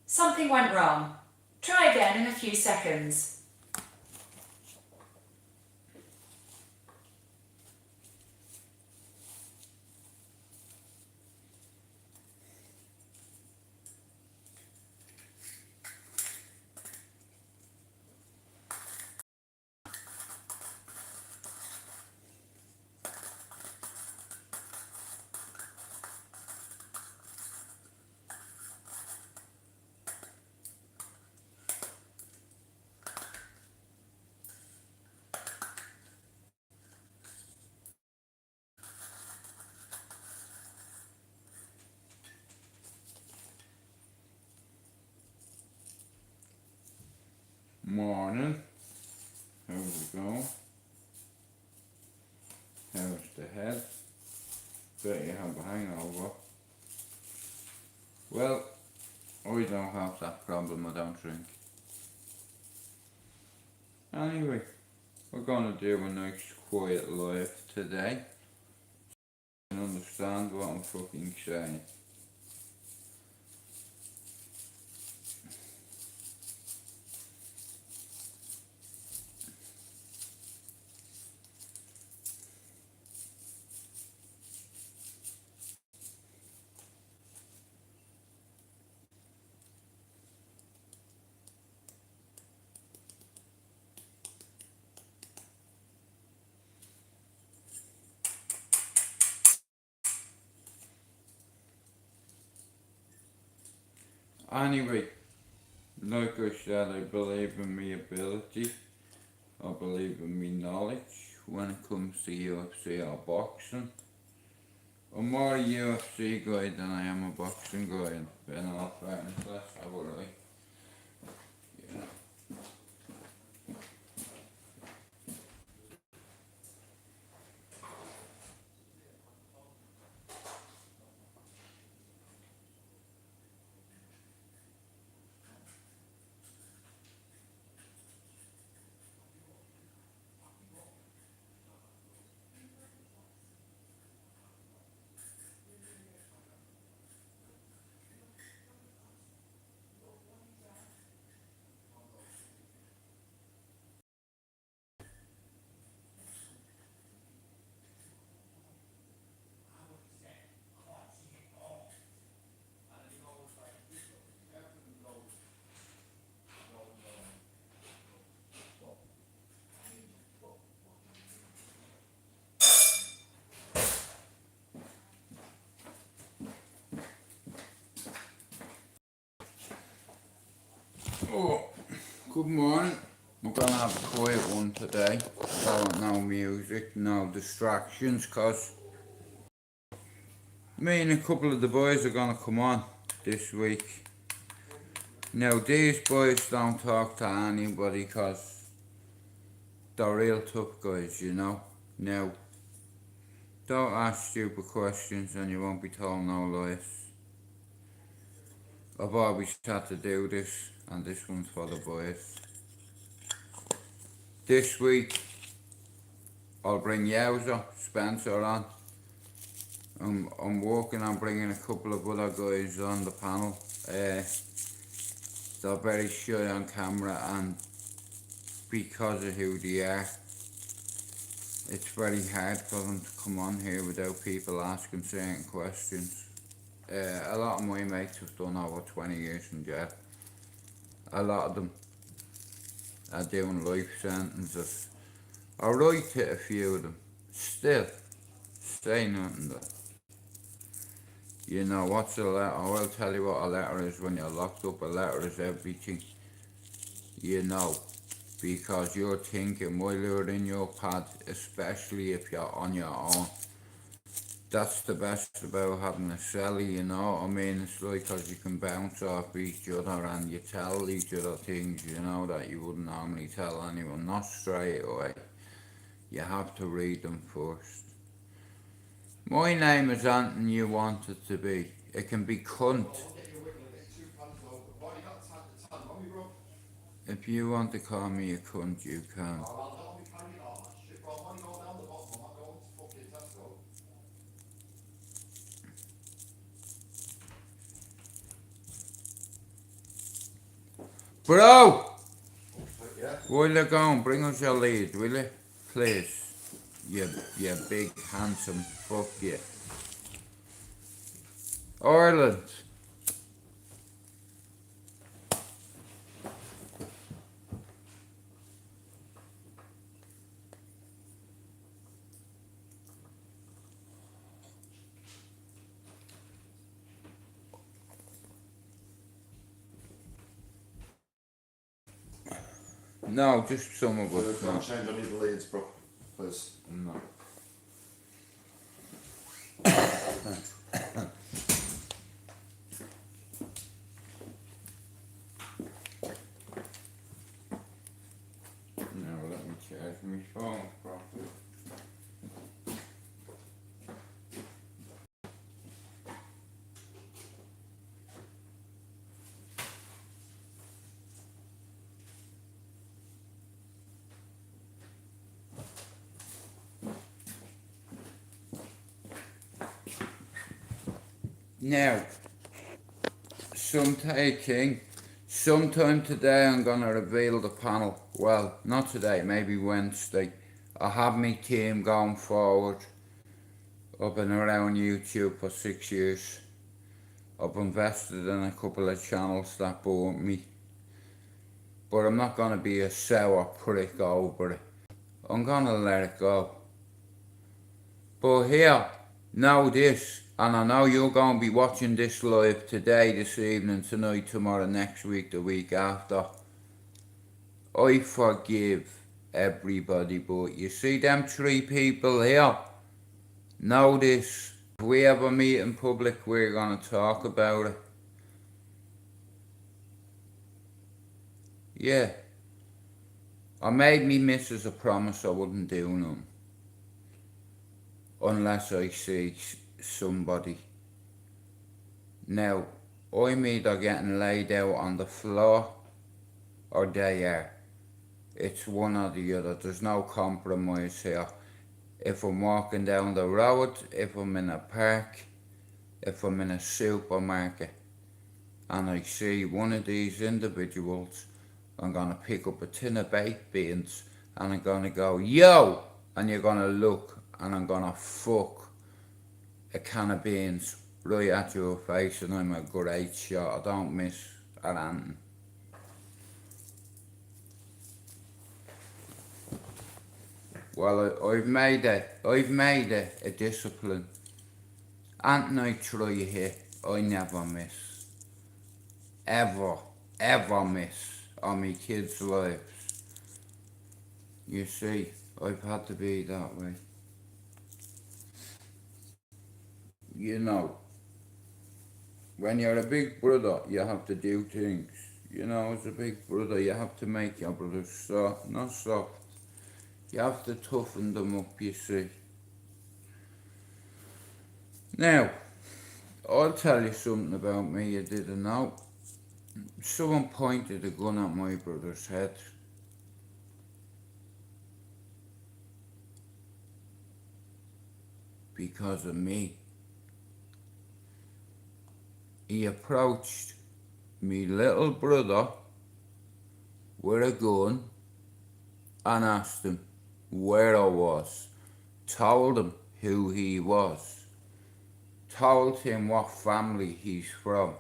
Something went wrong. Try again in a few seconds. Morning. How's it going? How's the head? Bet you have a hangover. Well, I don't have that problem, I don't drink. Anyway, we're gonna do a nice quiet live today. And understand what I'm fucking saying. Anyway, like I said, I believe in my ability. I believe in my knowledge when it comes to UFC or boxing. I'm more a UFC guy than I am a boxing guy, and in all fairness, let's have a look. Yeah. Oh, good morning. We're gonna have a quiet one today. No music, no distractions, cause me and a couple of the boys are gonna come on this week. Now these boys don't talk to anybody cause they're real tough guys, you know. Now, don't ask stupid questions and you won't be told no lies. I've always had to do this, and this one's for the boys. This week, I'll bring Yowza, Spencer on. I'm working on bringing a couple of other guys on the panel. They're very shy on camera, and because of who they are, it's very hard for them to come on here without people asking certain questions. A lot of my mates have done over 20 years in jail. A lot of them are doing life sentences. I write to a few of them. Still, say nothing though. You know, what's a letter? I'll tell you what a letter is when you're locked up. A letter is everything. You know, because you're thinking while you're in your pad, especially if you're on your own. That's the best about having a celly, you know what I mean? It's like 'cause you can bounce off each other and you tell each other things, you know, that you wouldn't normally tell anyone. Not straight away. You have to read them first. My name is anything you want it to be. It can be cunt. If you want to call me a cunt, you can. Bro! Yeah. While you're going, bring us your lead, will you? Please. You big, handsome fuck you. Ireland. No, just some of us. Don't change any of the leads, bro. Please. No. Now let me charge my phone properly. Now, sometime today I'm gonna reveal the panel. Well, not today, maybe Wednesday. I have my team going forward. I've been around YouTube for 6 years. I've invested in a couple of channels that bought me. But I'm not gonna be a sour prick over it. I'm gonna let it go. But here, know this, and I know you're gonna be watching this live today, this evening, tonight, tomorrow, next week, the week after. I forgive everybody, but you see them 3 people here? Know this, if we ever meet in public, we're gonna talk about it. Yeah. I made me missus a promise I wouldn't do nothing. Unless I see somebody. Now, I'm either getting laid out on the floor or they are. It's one or the other. There's no compromise here. If I'm walking down the road, if I'm in a park, if I'm in a supermarket, and I see one of these individuals, I'm gonna pick up a tin of baked beans and I'm gonna go, yo! And you're gonna look and I'm gonna fuck a can of beans right at your face, and I'm a great shot. I don't miss at anything. Well, I've made it a discipline. And I try hit, I never miss. Ever miss on my kids' lives. You see, I've had to be that way. You know, when you're a big brother, you have to do things. You know, as a big brother, you have to make your brothers soft, not soft. You have to toughen them up, you see. Now, I'll tell you something about me you didn't know. Someone pointed a gun at my brother's head. Because of me. He approached me little brother with a gun and asked him where I was, told him who he was, told him what family he's from.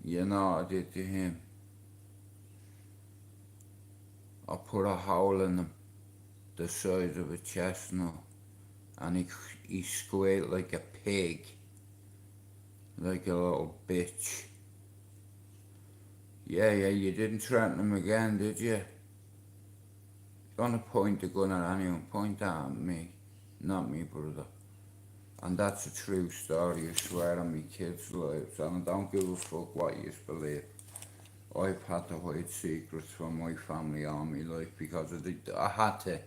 You know what I did to him? I put a hole in him, the size of a chestnut, and he squealed like a pig, like a little bitch. Yeah, you didn't threaten him again, did you? Gonna point the gun at anyone, point that at me, not me brother. And that's a true story, I swear on me kids' lives, and I don't give a fuck what you believe. I've had to hide secrets from my family all my life because I had to.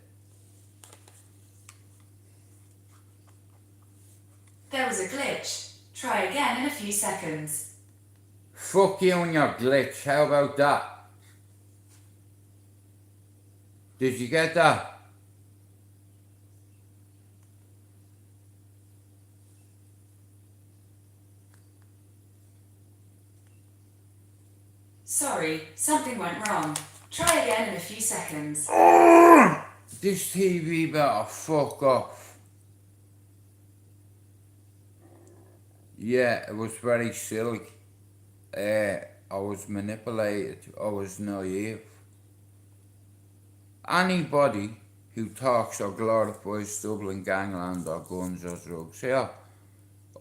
There was a glitch. Try again in a few seconds. Fuck you and your glitch, how about that? Did you get that? Sorry, something went wrong. Try again in a few seconds. This TV better fuck off. Yeah, it was very silly. I was manipulated. I was naive. Anybody who talks or glorifies Dublin gangland or guns or drugs, yeah,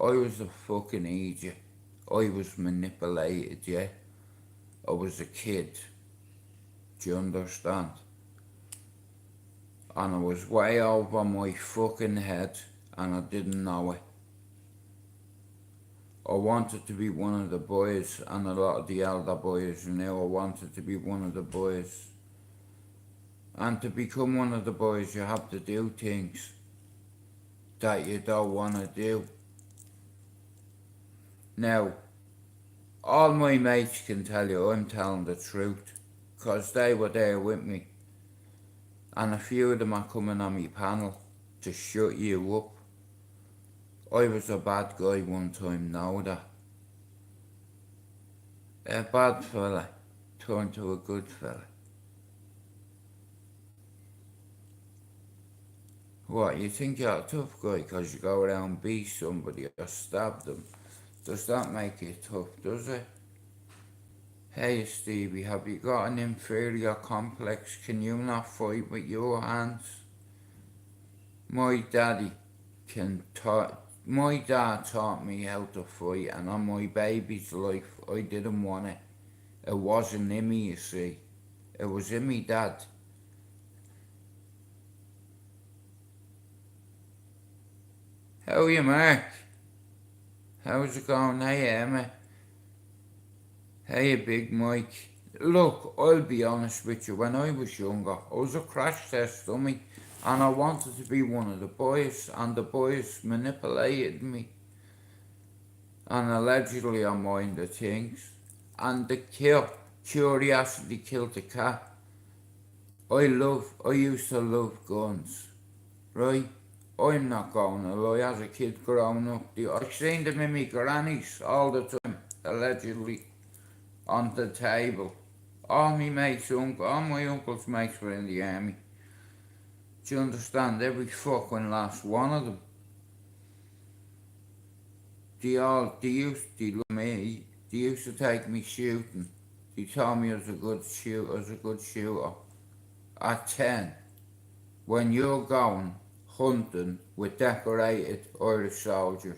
I was a fucking idiot. I was manipulated, yeah. I was a kid. Do you understand? And I was way over my fucking head and I didn't know it. I wanted to be one of the boys, and a lot of the elder boys knew I wanted to be one of the boys. And to become one of the boys, you have to do things that you don't want to do. Now, all my mates can tell you I'm telling the truth, 'cause they were there with me. And a few of them are coming on my panel to shut you up. I was a bad guy one time, know that. A bad fella turned to a good fella. What, you think you're a tough guy 'cause you go around and beat somebody or stab them? Does that make you tough, does it? Hey Stevie, have you got an inferior complex? Can you not fight with your hands? My daddy my dad taught me how to fight, and on my baby's life I didn't want it. It wasn't in me, you see. It was in me dad. How are you, Mark? How's it going? Hey, Emma. Hey, Big Mike. Look, I'll be honest with you. When I was younger, I was a crash test dummy, and I wanted to be one of the boys, and the boys manipulated me. And allegedly I minded things. And the curiosity killed the cat. I used to love guns, right? I'm not going to lie, as a kid growing up, I seen them in my grannies all the time, allegedly, on the table. All my uncle's mates were in the army. Do you understand? Every fucking last one of them. They used to take me shooting. They told me I was a good shooter. At 10, when you're going hunting with decorated Irish soldiers,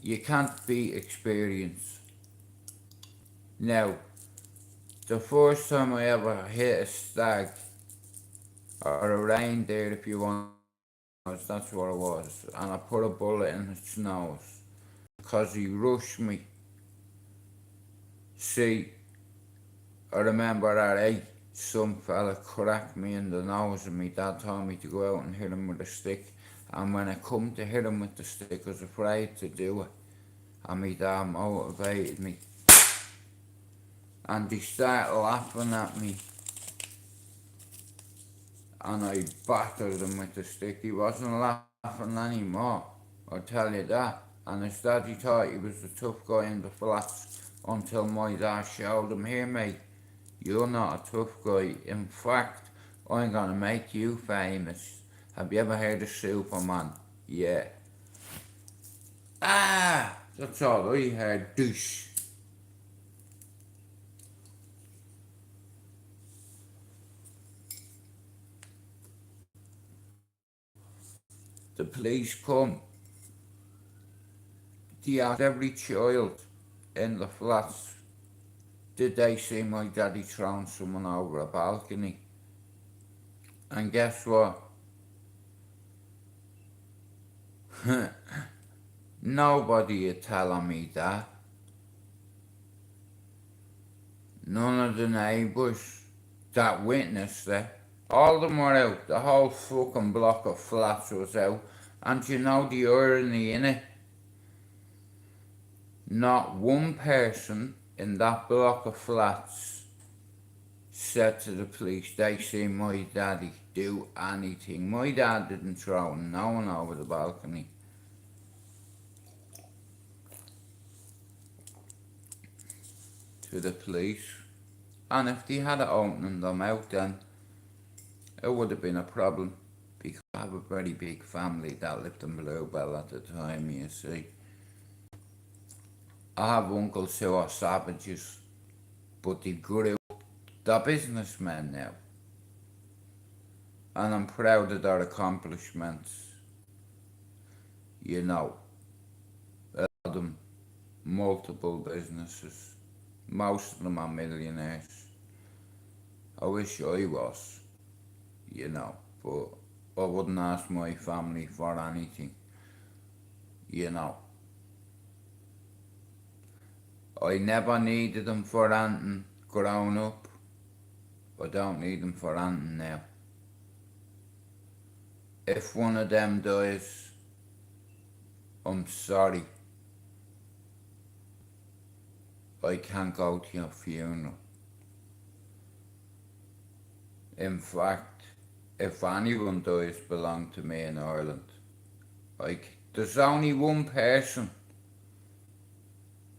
you can't beat experience. Now, the first time I ever hit a stag, or a reindeer if you want, that's what it was, and I put a bullet in its nose, because he rushed me. See, I remember at 8, some fella cracked me in the nose and my dad told me to go out and hit him with a stick, and when I come to hit him with the stick I was afraid to do it, and my dad motivated me, and he started laughing at me, and I battered him with the stick. He wasn't laughing anymore, I'll tell you that. And his daddy thought he was the tough guy in the flats until my dad showed him, here mate, you're not a tough guy. In fact, I'm gonna make you famous. Have you ever heard of Superman? Yeah. That's all I heard, douche. The police come. They asked every child in the flats, did they see my daddy throwing someone over a balcony? And guess what? Nobody is telling me that. None of the neighbours that witnessed it. All of them were out. The whole fucking block of flats was out. And you know the irony in it? Not one person in that block of flats said to the police they seen my daddy do anything. My dad didn't throw no one over the balcony. to the police. And if they had it opening them out, then it would have been a problem, because I have a very big family that lived in Bluebell at the time, you see. I have uncles who are savages, but they grew up, they're businessmen now. And I'm proud of their accomplishments. You know, a lot of them, multiple businesses. Most of them are millionaires. I wish I was, you know, but I wouldn't ask my family for anything, you know. I never needed them for anything growing up. I don't need them for anything now. If one of them dies, I'm sorry, I can't go to your funeral. In fact, if anyone dies belong to me in Ireland, there's only one person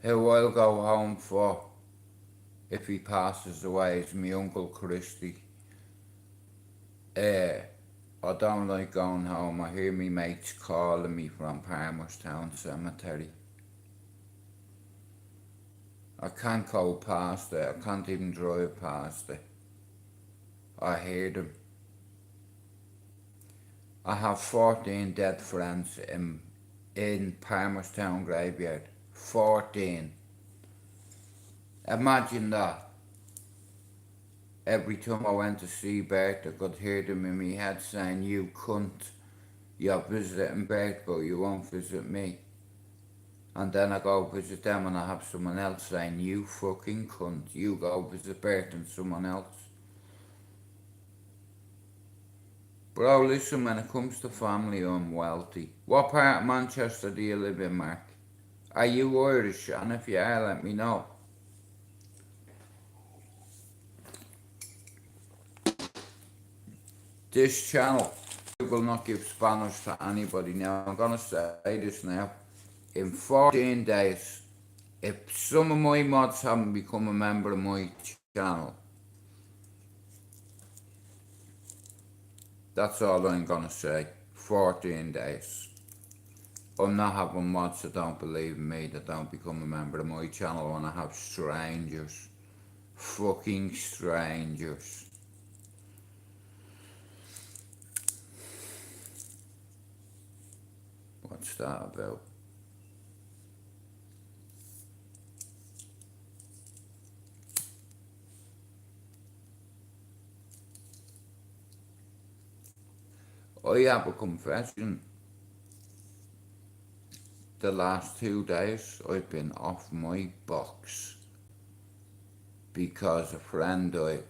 who I'll go home for if he passes away, is my Uncle Christy. I don't like going home. I hear me mates calling me from Palmerstown Cemetery. I can't go past it. I can't even drive past it. I hear them. I have 14 dead friends in Palmerstown graveyard. 14. Imagine that. Every time I went to see Bert, I could hear them in my head saying, "You cunt, you're visiting Bert, but you won't visit me." And then I go visit them and I have someone else saying, "You fucking cunt, you go visit Bert," and someone else. Bro, listen, when it comes to family, I'm wealthy. What part of Manchester do you live in, Mark? Are you Irish? And if you are, let me know. This channel will not give Spanish to anybody. Now, I'm gonna say this now. In 14 days, if some of my mods haven't become a member of my channel, that's all I'm gonna say. 14 days. I'm not having mods that don't believe in me, that don't become a member of my channel, and I have strangers. Fucking strangers. What's that about? I have a confession. The last 2 days I've been off my box because a friend died,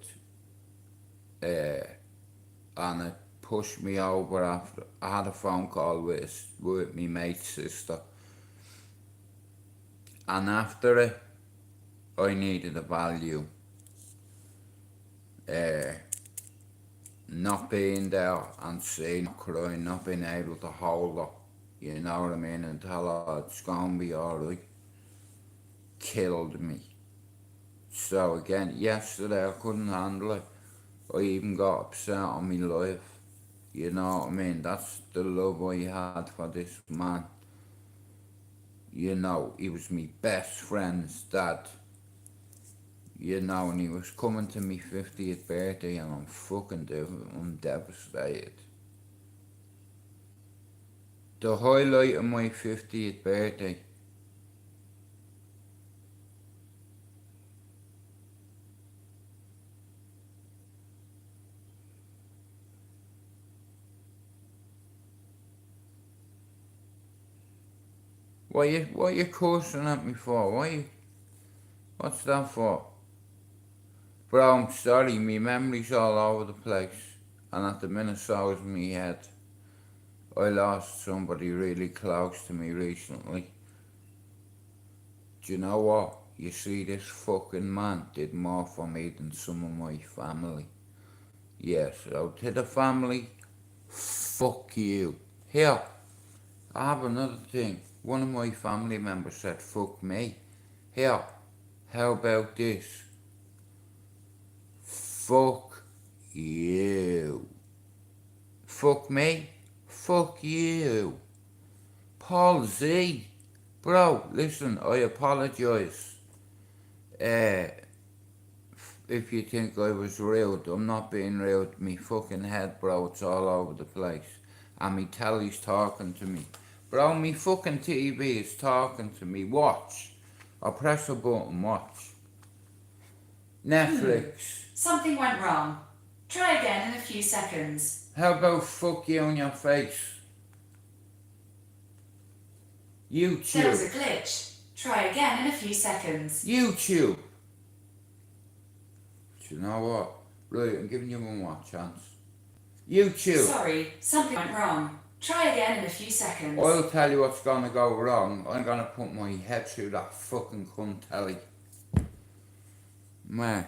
and it pushed me over after I had a phone call with my mate's sister, and after it I needed a value. Not being there and seeing her crying, not being able to hold her, you know what I mean, and tell her it's gonna be alright, killed me. So again, yesterday I couldn't handle it. I even got upset on my life, you know what I mean. That's the love I had for this man. You know, he was my best friend's dad. You know, and he was coming to my 50th birthday, and I'm devastated. The highlight of my 50th birthday, what you cursing at me for? What's that for? Bro, I'm sorry, my memory's all over the place, and at the minute so is my head. I lost somebody really close to me recently. Do you know what? You see, this fucking man did more for me than some of my family. Yes, so to the family, fuck you. Here, I have another thing. One of my family members said, "Fuck me." Here, How about this? Fuck you. Fuck me? Fuck you. Paul Z. Bro, listen, I apologise. If you think I was rude, I'm not being rude. Me fucking head, bro, it's all over the place. And me telly's talking to me. Bro, me fucking TV is talking to me. Watch. I'll press a button, watch. Netflix. Something went wrong. Try again in a few seconds. How about fuck you on your face? There was a YouTube. glitch. Try again in a few seconds. YouTube. Do you know what? Right, I'm giving you one more chance. YouTube. Sorry, something went wrong. Try again in a few seconds. I'll tell you what's gonna go wrong. I'm gonna put my head through that fucking cunt telly. Mark.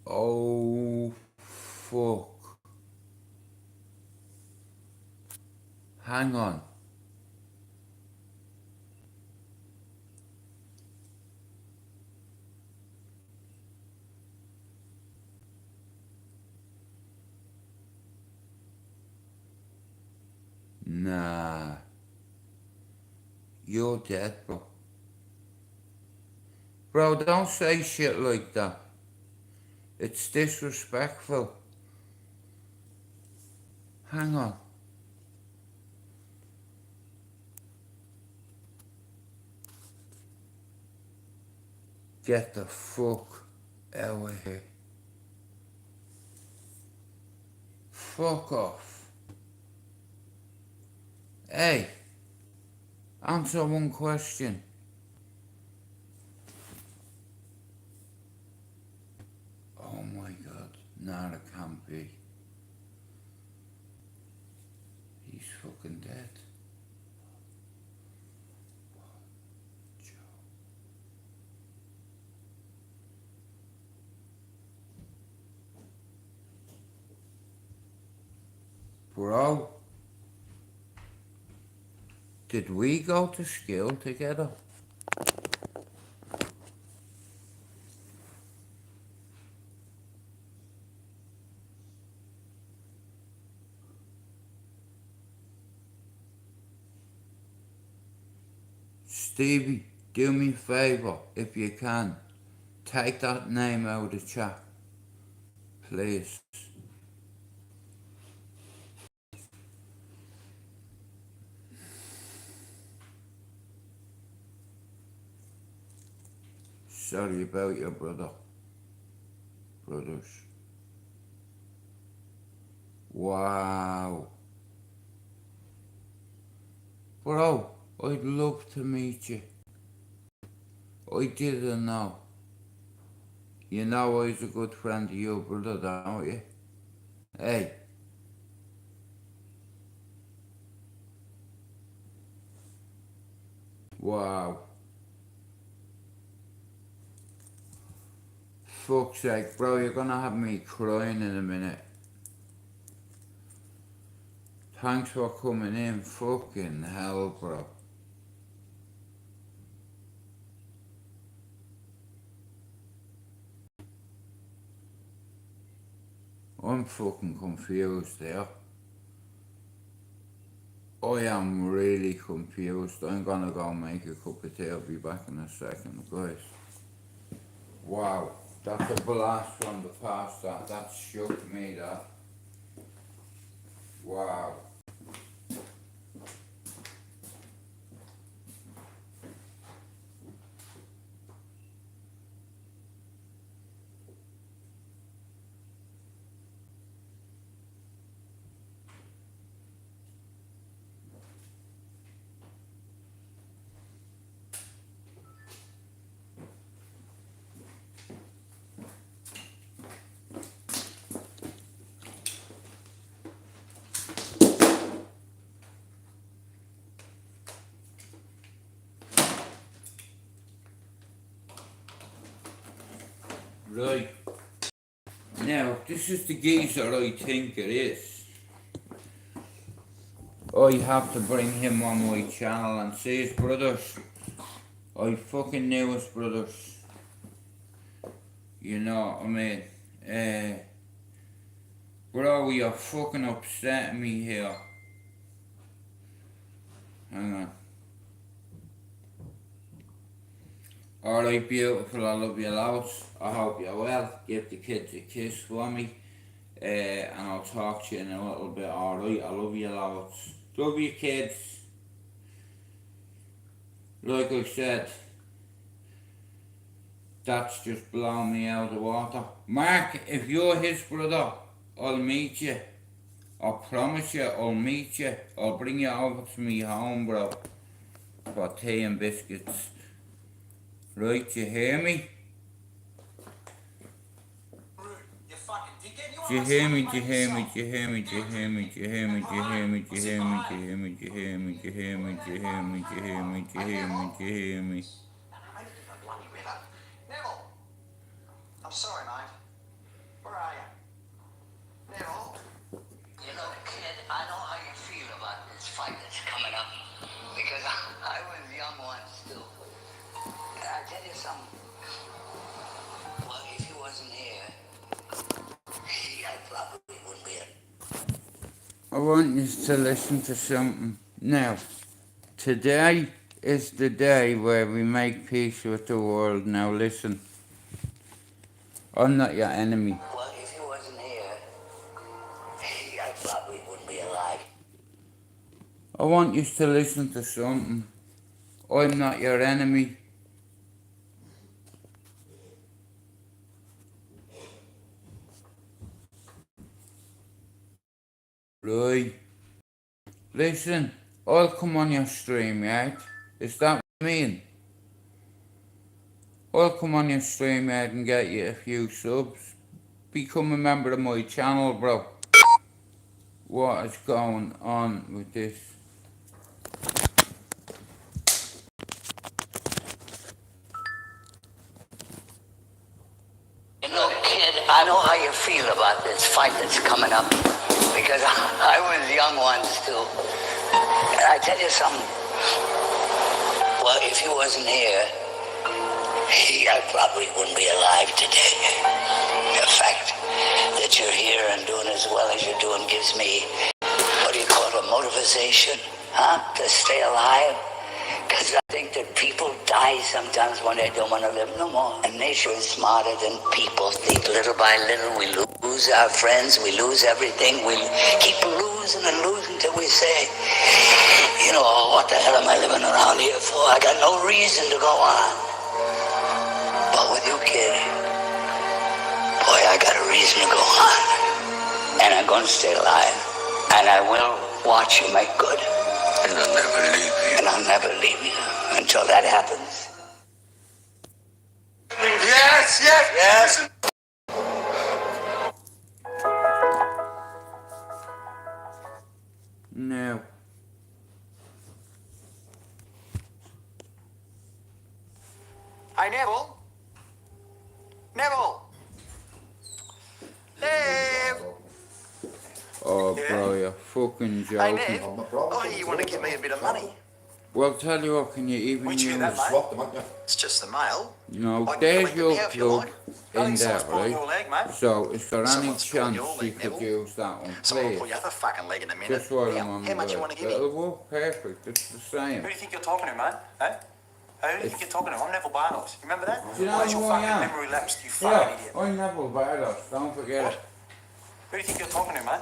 Oh, fuck. Hang on. Nah. You're dead, bro. Bro, don't say shit like that. It's disrespectful. Hang on. Get the fuck out of here. Fuck off. Hey, answer one question. Oh my god, nah, it can't be. He's fucking dead. Bro, did we go to school together? Stevie, do me a favour, if you can. Take that name out of the chat. Please. Sorry about your brothers. Wow. Bro, I'd love to meet you. I didn't know. You know I was a good friend of your brother, don't you? Hey. Wow. Fuck's sake, bro, you're gonna have me crying in a minute. Thanks for coming in, fucking hell, bro. I'm fucking confused there. I am really confused. I'm gonna go make a cup of tea. I'll be back in a second, guys. Wow, that's a blast from the past. That shook me, that. Wow. Right. Now, this is the geezer I think it is. I have to bring him on my channel and see his brothers. I fucking knew his brothers. You know what I mean? Bro, you're fucking upsetting me here. Hang on. Alright, beautiful, I love you loads. I hope you're well. Give the kids a kiss for me. And I'll talk to you in a little bit, alright? I love you loads. Love you, kids. Like I said, that's just blown me out of the water. Mark, if you're his brother, I'll meet you. I promise you, I'll meet you. I'll bring you over to me home, bro. For tea and biscuits. Right, you hear me? Do you hear me? Do you hear me? Do you hear me? Do you hear me? Do you hear me? Do you hear me? Do you hear me? Do you hear me? Do you hear me? Do you hear me? Do you hear me? Do you hear me? Do you hear me? Do you hear me? Neville! I'm sorry, mate. Where are you? Neville? You know, kid, I know how you feel about this fight that's coming up. Because I was young once, too. And I tell you something. Well, if you wasn't here, I probably wouldn't be. I want you to listen to something. Now, today is the day where we make peace with the world. Now listen. I'm not your enemy. Well, if you wasn't here, I probably wouldn't be alive. I want you to listen to something. I'm not your enemy. Right. Listen, I'll come on your stream, right? Is that what you mean? I'll come on your stream, right, and get you a few subs. Become a member of my channel, bro. What is going on with this? You know, kid, I know how you feel about this fight that's coming up. Because I was young once, too. And I tell you something. Well, if you wasn't here, I probably wouldn't be alive today. The fact that you're here and doing as well as you're doing gives me, what do you call it, a motivation, huh? To stay alive. Because I think that people die sometimes when they don't want to live no more. And nature is smarter than people. Think little by little we lose our friends, we lose everything. We keep losing and losing till we say, you know, oh, what the hell am I living around here for? I got no reason to go on. But with you, kid, boy, I got a reason to go on. And I'm going to stay alive. And I will watch you make good. And I'll never leave you. And I'll never leave you until that happens. Yes, yes, yes! No. Hey, Neville? Neville? Nev? Oh, Yeah. bro, you're fucking Hey, joking. Nev? I'm not wrong. Oh, you want to give me a bit of money? Well, tell you what, can you even Where'd you use... get that, mate? Swapped them, haven't you? It's just the mail. No, I can there's collect it your now if you plug like. in Nothing there, someone's pulling your right? leg, mate. So, is there any Someone's pulling chance your you leg, could Neville. use that one, Someone will please? pull your other fucking leg in a minute. Just while I'm Now, on how the much you word. want to give me? It'll work perfect, it's the same. Who do you think you're talking to, man? Eh? Who do you think you're talking to? I'm Neville Barnos. You remember that? Do you know Where's your who I fucking am? memory lapsed, you Yeah, fucking idiot? I'm Neville Bardos, don't forget it. Who do you think you're talking to, man?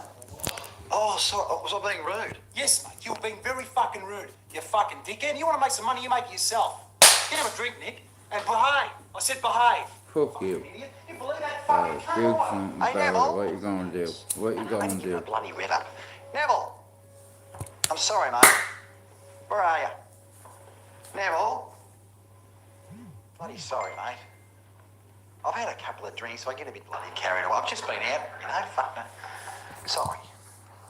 Oh, sorry. Was I being rude? Yes, mate, you're being very fucking rude. You fucking dickhead. You want to make some money, you make it yourself. Get him a drink, Nick, and behave. I said behave. Fuck you. Fucking idiot. You believe that Oh, fucking do cunt or what? something Hey, about it. Neville. What you gonna do? What you gonna Give me do? a bloody river. Neville! I'm sorry, mate. Where are you? Neville? Bloody sorry, mate. I've had a couple of drinks, so I get a bit bloody carried away. I've just been out, you know, fuck no. Sorry.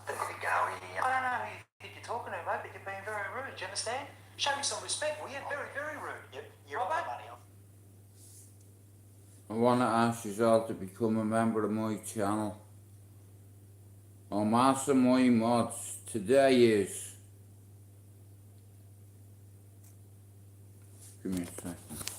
There we go. I don't know who you think you're talking to, mate, but you're being very rude. Do you understand? Show me some respect, will you? Very, very rude. You're on my money. I want to ask you all to become a member of my channel. I'm asking my mods. Today is... Give me a second.